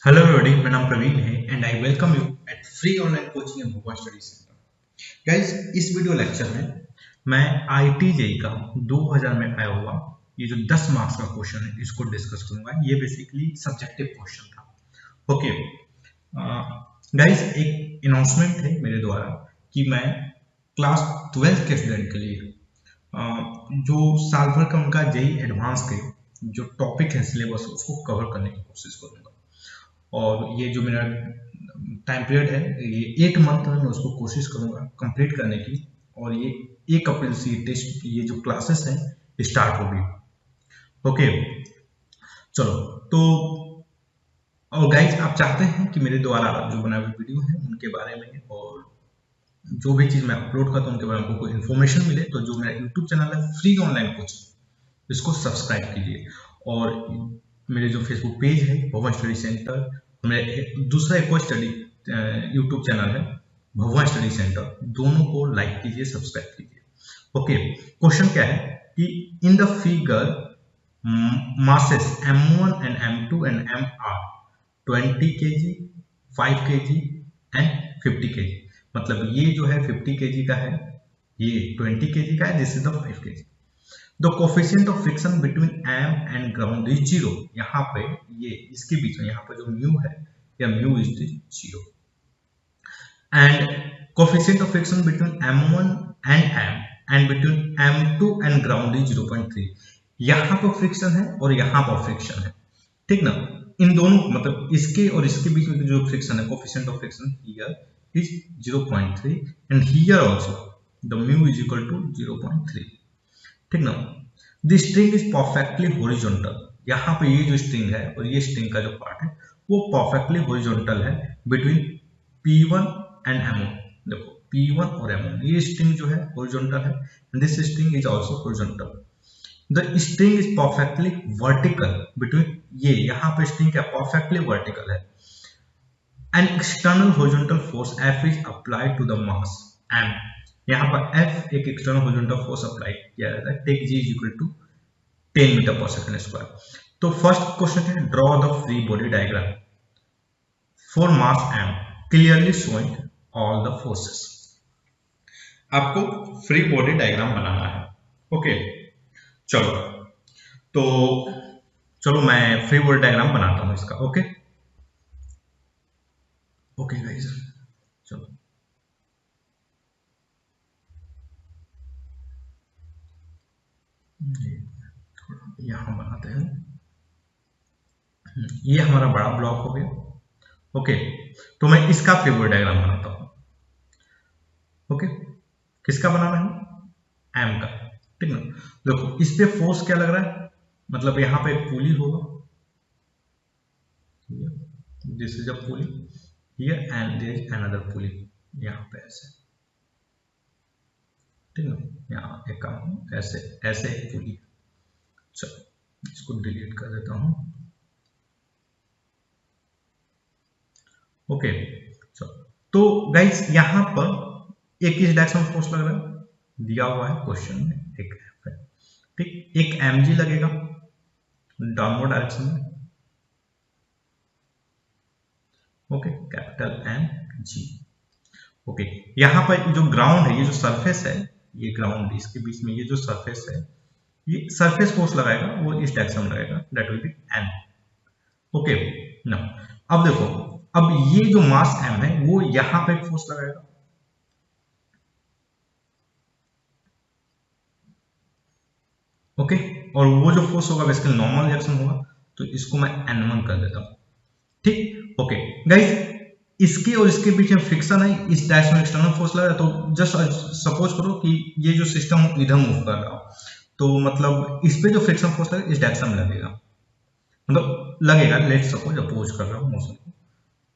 Hello everybody, मेरा नाम प्रवीण है and I welcome you at free online coaching and Bhopal study centre. Guys, इस video lecture में मैं आईटी जेई का 2000 में आया हुआ ये जो 10 मार्क्स का क्वेश्चन है इसको डिस्कस करूंगा। ये बेसिकली सब्जेक्टिव क्वेश्चन था। ओके गाइस, एक अनाउंसमेंट है मेरे द्वारा कि मैं क्लास 12 के स्टूडेंट के लिए जो साल भर का उनका जेई एडवांस के जो टॉपिक है सिलेबस उसको कवर करने की कोशिश करूंगा। और ये जो मेरा टाइम पीरियड है ये 8 मंथ में मैं उसको कोशिश करूंगा कंप्लीट करने की। और ये 1 अप्रैल से टेस्ट ये जो क्लासेस हैं स्टार्ट होगी। ओके, चलो तो और गाइज, आप चाहते हैं कि मेरे द्वारा जो बनाए हुए वीडियो है उनके बारे में और जो भी चीज़ मैं अपलोड करता हूँ उनके बारे में आपको कोई इन्फॉर्मेशन मिले तो जो मेरा यूट्यूब चैनल है फ्री ऑनलाइन कोचिंग इसको सब्सक्राइब कीजिए। और मेरे जो फेसबुक पेज है भवन स्टडी सेंटर, मेरा दूसरा एक स्टडी यूट्यूब चैनल है भवन स्टडी सेंटर, दोनों को लाइक कीजिए, सब्सक्राइब कीजिए। ओके, क्वेश्चन क्या है कि in the figure masses m1 and m2 and m are 20 kg, 5 kg and 50 kg। मतलब ये जो है 50 kg का है, ये 20 kg का है, this is the 5 kg। The coefficient of friction between M and ground is 0। यहाँ पे ये इसके बीच में यहाँ पर जो म्यू है या mu is 0 and coefficient of friction between m1 and m and between m2 and ground is 0.3। यहाँ पर फ्रिक्शन है और यहाँ पर फ्रिक्शन है, ठीक ना। इन दोनों मतलब इसके और इसके बीच में जो फ्रिक्शन है coefficient of friction here is 0.3 and here also the mu is equal to 0.3, ठीक ना। The string is perfectly horizontal. यहाँ पे ये जो स्ट्रिंग है और ये स्ट्रिंग का जो पार्ट है वो परफेक्टली हॉरिजॉन्टल है बिटवीन P1 एंड M1। देखो P1 और M1 ये स्ट्रिंग जो है हॉरिजॉन्टल है and this string is also horizontal. The string is perfectly vertical between, ये यहाँ पे स्ट्रिंग क्या परफेक्टली वर्टिकल है। An external horizontal force F is applied to the mass M। यहाँ पर F एक एक्सटर्नल हॉरिजॉन्टल फोर्स अप्लाई किया जाता है। Take G is equal to 10 metre per second square. तो फर्स्ट क्वेश्चन है draw the free body diagram for mass M clearly showing all the forces. आपको free body diagram बनाना है। Okay, चलो तो चलो मैं फ्री बॉडी डायग्राम बनाता हूं इसका। ओके ओके गाइस, चलो यहां बनाते हैं। ये हमारा बड़ा ब्लॉक हो गया। ओके, तो मैं इसका फ्री बॉडी डायग्राम बनाता हूं। ओके, किसका बनाना है? एम का, ठीक ना। देखो इस पे फोर्स क्या लग रहा है, मतलब यहाँ पे एक पुली होगा, this is a pulley here and there is another pulley यहाँ पे ऐसे, ठीक ना। यहाँ एक काम ऐसे ऐसे एक पुली। चलो इसको डिलीट कर देता हूँ। ओके, चलो तो गाइस यहाँ पर एक किस डायरेक्शन में फोर्स लग रहा है दिया हुआ है क्वेश्चन में, एक F है, ठीक। एक mg लगेगा डाउनवर्ड डायरेक्शन में। Okay, capital mg। ओके, यहाँ पर जो ग्राउंड है, ये जो सरफेस है, ये ग्राउंड इसके बीच में ये जो सरफेस है, ये सरफेस फोर्स लगाएगा वो इस डायरेक्शन में लगाएगा, that will B m। Okay ना, अब देखो अब ये जो मास m है वो यहाँ पे फोर्स लगाएगा। ओके, और वो जो फोर्स होगा बेसिकली नॉर्मल रिएक्शन होगा, तो इसको मैं n1 कर देता हूं, ठीक। ओके गाइस, इसके और इसके बीच में फ्रिक्शन है, इस डायरेक्शन में एक्सटर्नल फोर्स लगा है, तो जस्ट सपोज करो कि ये जो सिस्टम इधर मूव कर रहा हो, तो मतलब इस पे जो फ्रिक्शन फोर्स लगेगा इस डायरेक्शन में लगेगा, मतलब लगेगा, लेट सपोज अपोज कर रहा हूं मोशन को,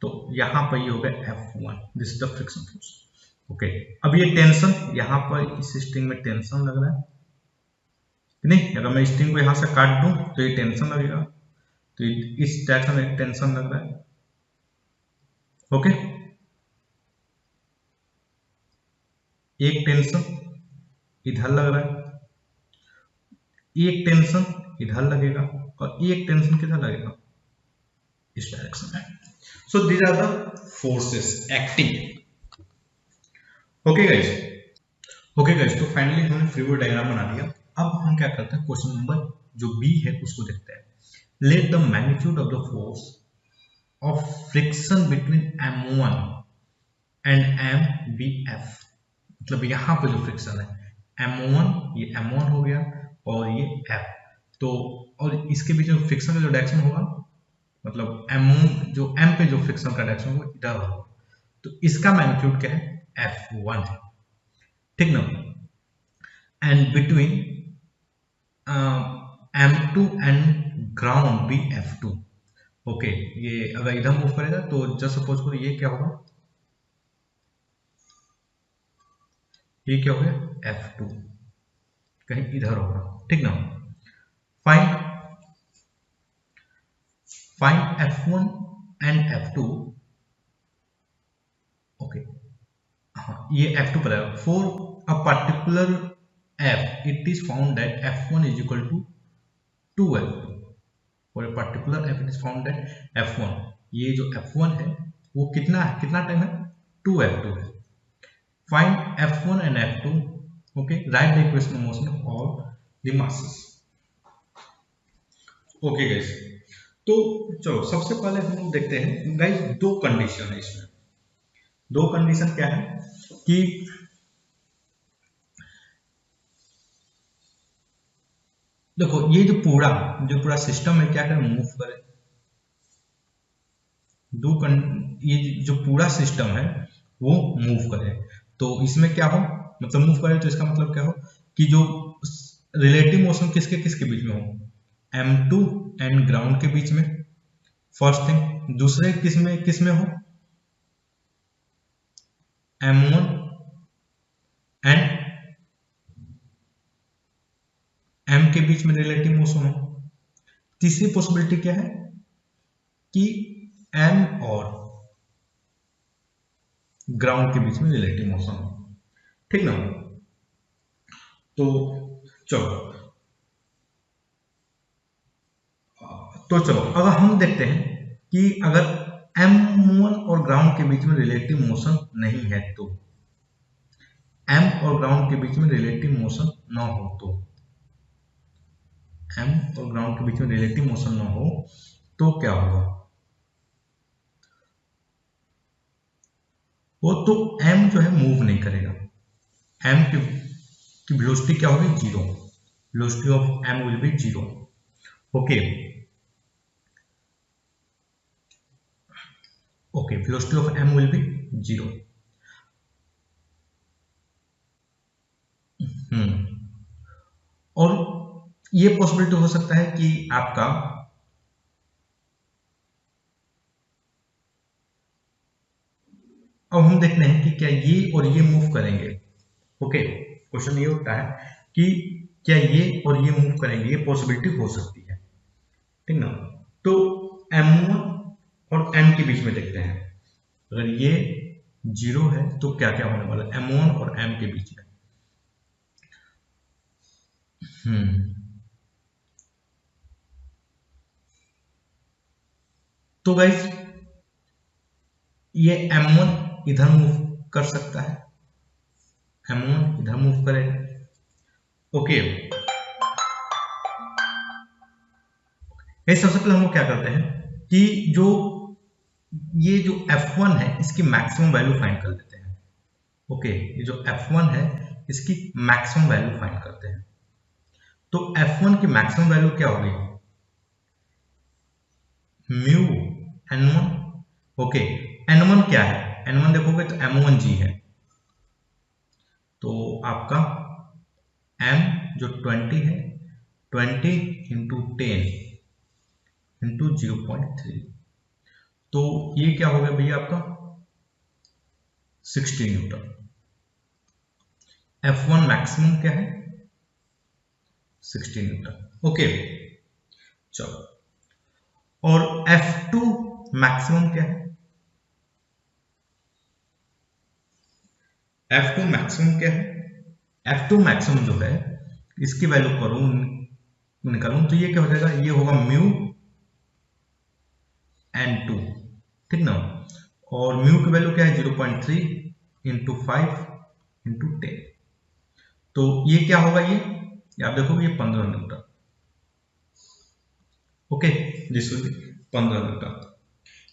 तो यहाँ पर ये हो गया F1, this is the friction force. Okay, अब ये टेंशन यहाँ पर इस स्ट्रिंग में टेंशन लग रहा है, नहीं, अगर मैं स्ट्रिंग को यहां से काट दूं तो ये टेंशन लगेगा, तो इस डायरेक्शन में टेंशन लग रहा है। ओके, एक टेंशन इधर लग रहा है, एक टेंशन इधर लगेगा और एक टेंशन किधर लगेगा, इस डायरेक्शन में। So these are the forces acting. Okay guys. Okay guys, तो फाइनली हमने फ्री बॉडी डायग्राम बना दिया। अब हम क्या करते हैं, क्वेश्चन नंबर जो बी है उसको देखते हैं। Let the magnitude of the force of friction between m1 and mbf, मतलब यहाँ पे जो फ्रिक्शन है m1, ये m1 हो गया और ये f, तो और इसके बीच में फ्रिक्शन का जो डायरेक्शन होगा, मतलब m जो m पे जो फ्रिक्शन का डायरेक्शन होगा इधर होगा, तो इसका मैग्नीट्यूड क्या है, f1 है, ठीक ना। And between m2 and ground भी f2। ओके, ये अगर इधर मूव करेगा तो जस्ट सपोज करो ये क्या होगा, ये क्या हो गया f2, कहीं इधर होगा, ठीक ना। Find f1 and f2। Okay, हाँ ये f2 पर है। For a particular f it is found that f1 is equal to 2f2। For a particular f it is found that f1, ये जो f1 है वो कितना है, कितना टाइम है, 2f2 है। Find f1 and f2। Okay, right the equation of motion of all the masses. Okay guys, तो चलो सबसे पहले हम लोग देखते हैं गाइस, दो कंडीशन है इसमें। दो कंडीशन क्या है कि देखो ये जो पूरा सिस्टम है क्या करे, मूव करे। ये जो पूरा सिस्टम है वो मूव करे, तो इसमें क्या हो, मतलब मूव करे तो इसका मतलब क्या हो कि जो रिलेटिव मोशन किसके किसके बीच में हो, m2 एंड ग्राउंड के बीच में, फर्स्ट थिंग। दूसरे किस में हो, m1 एंड m के बीच में रिलेटिव मोशन हो। तीसरी पॉसिबिलिटी क्या है कि m और ग्राउंड के बीच में रिलेटिव मोशन हो, ठीक ना। तो चलो अगर हम देखते हैं कि अगर m1 और ग्राउंड के बीच में रिलेटिव मोशन नहीं है, तो m और ग्राउंड के बीच में रिलेटिव मोशन ना हो, तो m और ग्राउंड के बीच में रिलेटिव मोशन ना हो तो क्या होगा, वो तो m जो है मूव नहीं करेगा। m की वेलोसिटी क्या होगी, zero. Velocity of m will be zero. Okay, velocity of m will be zero. और ये पॉसिबिलिटी हो सकता है कि आपका अब हम देखते हैं कि क्या ये और ये मूव करेंगे। ओके, क्वेश्चन ये उठता है कि क्या ये और ये मूव करेंगे, ये पॉसिबिलिटी हो सकती है, ठीक ना। तो m1 और m के बीच में देखते हैं, अगर ये जीरो है तो क्या क्या होने वाला है m1 और m के बीच में। तो गाइस ये m1 इधर मूव कर सकता है, m1 इधर मूव करेगा। ओके, सबसे पहले हम लोग क्या करते हैं कि ये जो f1 है इसकी मैक्सिमम वैल्यू फाइंड कर लेते हैं। ओके, ये जो f1 है इसकी मैक्सिमम वैल्यू फाइंड करते हैं। तो f1 की मैक्सिमम वैल्यू क्या होगी, म्यू n1। ओके, n1 क्या है, n1 देखोगे तो m1g है, तो आपका m जो 20 है, 20 इंटू 10 इंटू 0.3, तो ये क्या हो गया भैया आपका 60 न्यूटन। f1 मैक्सिमम क्या है, 60 न्यूटन। ओके, चलो, और f2 मैक्सिमम क्या है, f2 मैक्सिमम क्या है, f2 मैक्सिमम जो है इसकी वैल्यू करूं निकालूं तो ये क्या हो जाएगा, ये होगा म्यू n2 ठीक ना। और म्यू की वैल्यू क्या है 0.3 इंटू 5 इंटू 10, तो ये क्या होगा, ये आप देखोगे ये 15 Newton. Okay, this will be 15 Newton.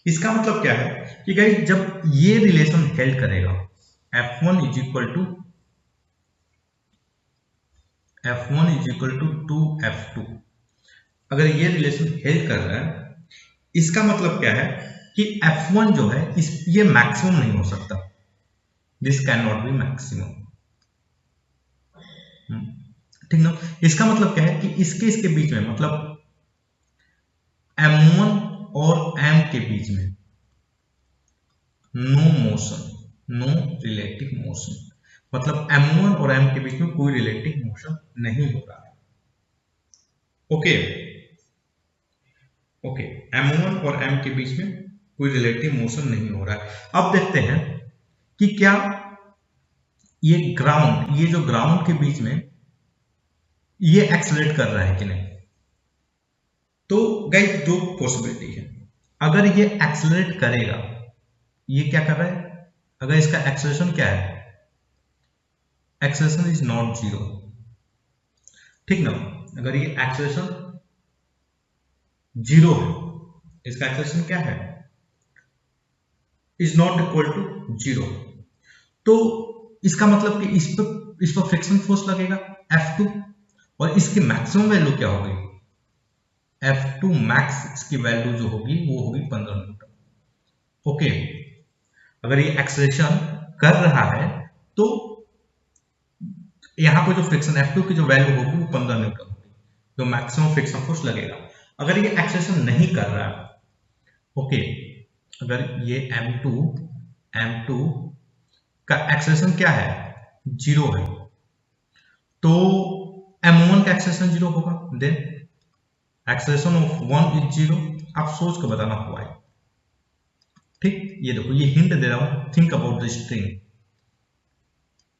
इसका मतलब क्या है कि गाइस जब ये रिलेशन हेल्ड करेगा F1 is equal to 2F2, अगर ये रिलेशन हेल्ड कर रहा है, इसका मतलब क्या है कि F1 जो है ये मैक्सिमम नहीं हो सकता, this can not be maximum. ठीक ना। इसका मतलब क्या है कि इसके बीच में, मतलब M1 और M के बीच में no motion, no relative motion, मतलब M1 और M के बीच में कोई रिलेटिव मोशन नहीं हो रहा है। ओके ओके, M1 और M के बीच में कोई रिलेटिव मोशन नहीं हो रहा है। अब देखते हैं कि क्या ये जो ग्राउंड के बीच में ये एक्सेलरेट कर रहा है कि नहीं। तो गाइस दो पॉसिबिलिटी है, अगर ये एक्सेलरेट करेगा, ये क्या कर रहा है, अगर इसका एक्सेलरेशन क्या है, एक्सेलरेशन इज नॉट जीरो, ठीक ना। अगर ये एक्सेलरेशन जीरो है, इसका एक्सेलरेशन क्या है, is not equal to zero, तो इसका मतलब कि इस पर फ्रिक्शन फोर्स लगेगा F2, और इसकी मैक्सिमम वैल्यू क्या होगी, F2 मैक्स, इसकी वैल्यू जो होगी वो होगी 15 न्यूटन। ओके, अगर ये एक्सेलरेशन कर रहा है तो यहाँ पे जो फ्रिक्शन F2 की जो वैल्यू होगी वो 15 न्यूटन होगी, जो मैक्सिमम फ्रिक्शन फोर्स लगेगा। अगर ये एक्सेलरेशन नहीं कर रहा है, ओके, अगर ये M2 का एक्सेलरेशन क्या है, जीरो है, तो M1 का एक्सेलरेशन जीरो होगा, then acceleration of 1 is zero. आप सोच के बताना हुआ है, ठीक। ये देखो, ये हिंट दे रहा हूं, think about the string.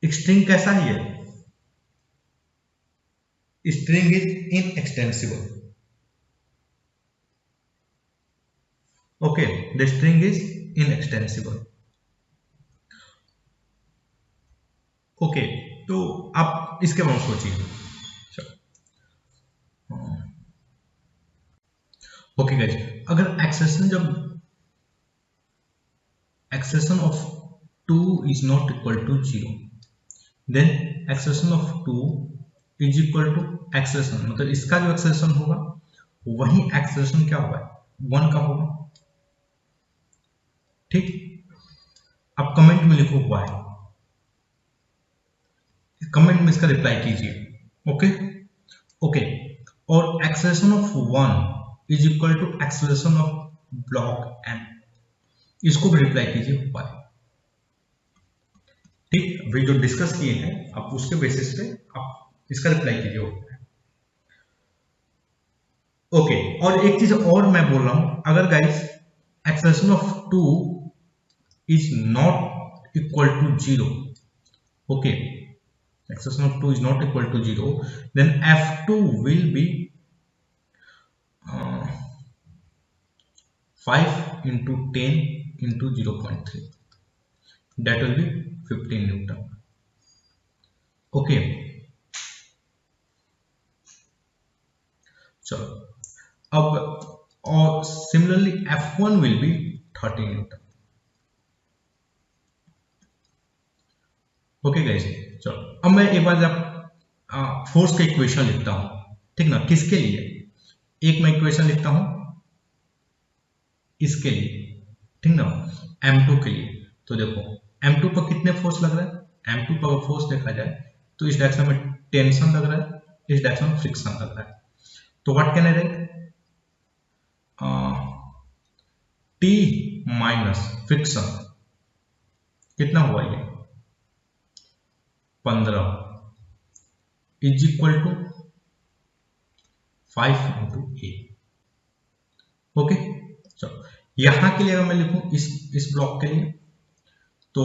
String कैसा ही है, string is inextensible. Okay, the string is inextensible. Okay, तो आप इसके बारे में सोचिए। ओके गाइस, अगर acceleration of 2 is not equal to 0, then acceleration of 2 is equal to acceleration, मतलब इसका जो एक्सेलरेशन होगा वही एक्सेलरेशन क्या होगा, 1 का होगा, ठीक। अब कमेंट में लिखो हुआ है, कमेंट में इसका रिप्लाई कीजिए। ओके ओके, और acceleration of 1 is equal to acceleration of block M, इसको भी रिप्लाई कीजिए हुआ है, ठीक। अभी जो डिस्कस किए हैं आप उसके बेसिस पे आप इसका रिप्लाई कीजिए। ओके, और एक चीज और मैं बोल रहा हूं, अगर guys acceleration of 2 is not equal to 0, okay, acceleration of 2 is not equal to 0, then F2 will be 5 into 10 into 0.3, that will be 15 Newton. Okay, so अब और similarly F1 will be 30 Newton. Okay guys, चलो अब मैं एक बार जब force का equation लिखता हूं, ठीक ना, किसके लिए, एक मैं इक्वेशन लिखता हूं इसके लिए, ठीक ना, M2 के लिए। तो देखो M2 पर कितने फोर्स लग रहा है, M2 पर फोर्स देखा जाए तो इस डायरेक्शन में टेंशन लग रहा है, इस डायरेक्शन में फ्रिक्शन लग रहा है, तो what can I write, T minus friction कितना हुआ ये 15 is equal to 5 into A. Okay, चलो यहां के लिए अगर मैं लिखूं इस ब्लॉक के लिए तो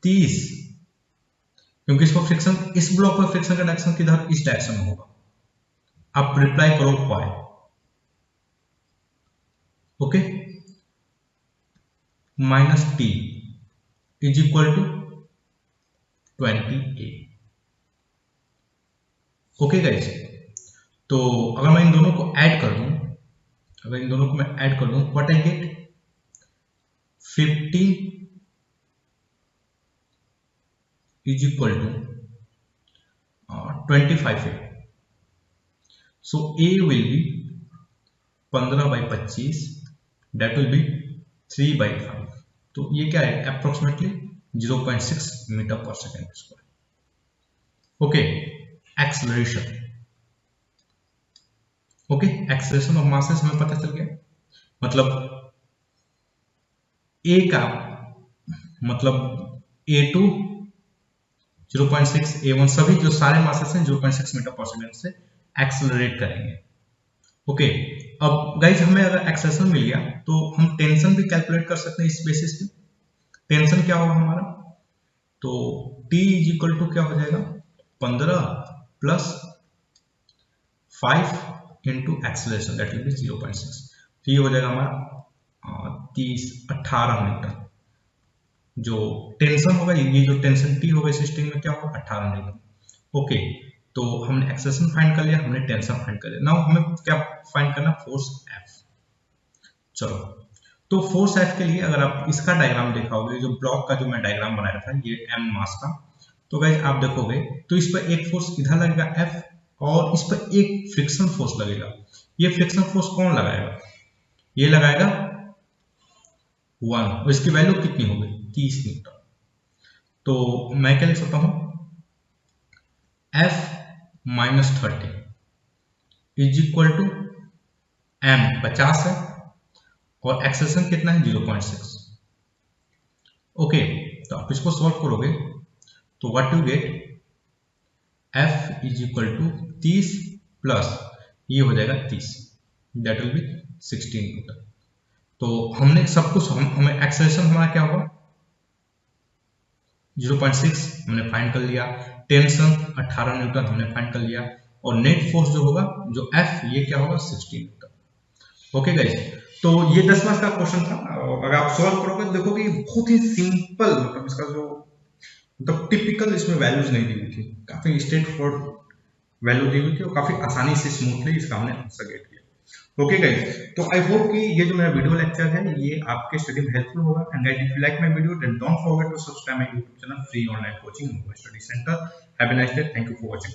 30, क्योंकि इसको फ्रिक्शन, इस ब्लॉक पर फ्रिक्शन का डायरेक्शन किधर, इस डायरेक्शन में होगा। आप रिप्लाई करो five. Okay, minus T is equal to 20a। Okay guys, तो अगर मैं इन दोनों को ऐड कर दूं, अगर इन दोनों को मैं ऐड कर दूं, what I get 50 is equal to 25a। So a will be 15/25, that will be 3/5। तो ये क्या है, approximately 0.6 metre per second square. Okay, acceleration. Okay, acceleration of masses हमें पता चल गया, मतलब a का मतलब a2 0.6, a1 सभी जो सारे मासेस हैं 0.6 मीटर पर सेकेंड से एक्सेलरेट करेंगे। ओके, अब गाइज हमें अगर एक्सेलरेशन मिल गया तो हम टेंशन भी कैलकुलेट कर सकते हैं इस बेसिस पे। टेंशन क्या होगा हमारा, तो T इज इक्वल टू क्या हो जाएगा 15 plus 5 into acceleration that will B 0.6। तो ये हो जाएगा हमारा 18 न्यूटन। जो टेंशन होगा, ये जो टेंशन T होगा इस स्ट्रिंग में क्या होगा 18 न्यूटन। ओके, तो हमने एक्सेलरेशन फाइंड कर लिया, हमने टेंशन फाइंड कर लिया। नाउ हमें क्या फाइंड करना, फोर्स F। चलो, तो फोर्स F के लिए अगर आप इसका डायग्राम देखा होगा, जो ब्लॉक का जो मैं डायग्राम बनाया था, ये M मास का, तो गाइस आप देखोगे तो इस पर एक फोर्स इधर लगेगा F, और इस पर एक फ्रिक्शन फोर्स लगेगा। ये फ्रिक्शन फोर्स कौन लगाएगा, ये लगाएगा 1, और इसकी वैल्यू कितनी होगी 30 न्यूटन। तो मैं क्या लिख सकता हूं, F minus 30 is equal to M 50 है, और एक्सेलरेशन कितना है 0.6। ओके, तो आप इसको सॉल्व करोगे तो what you get, F is equal to 30 plus ये हो जाएगा 30, दैट विल बी 16 न्यूटन। तो हमने सब कुछ हमें एक्सेलरेशन हमारा क्या होगा 0.6 हमने फाइंड कर लिया, टेंशन 18 न्यूटन हमने फाइंड कर लिया, और नेट फोर्स जो होगा जो F ये क्या होगा 16 न्यूटन। ओके गाइस, तो ये 10 मार्क्स का क्वेश्चन था। अगर आप सॉल्व करोगे तो देखोगे ये बहुत ही सिंपल, मतलब इसका जो मतलब टिपिकल इसमें वैल्यूज नहीं दी हुई थी, काफी स्ट्रेट फॉरवर्ड वैल्यू दी हुई थी, और काफी आसानी से स्मूथली इसका हमने आंसर गेट किया। ओके गाइस, तो आई होप कि ये जो मेरा वीडियो लेक्चर है ये आपके स्टडी में हेल्पफुल होगा। And guys, if you like my video then don't forget to subscribe my YouTube channel free online coaching study centre. Have a nice day, thank you for watching.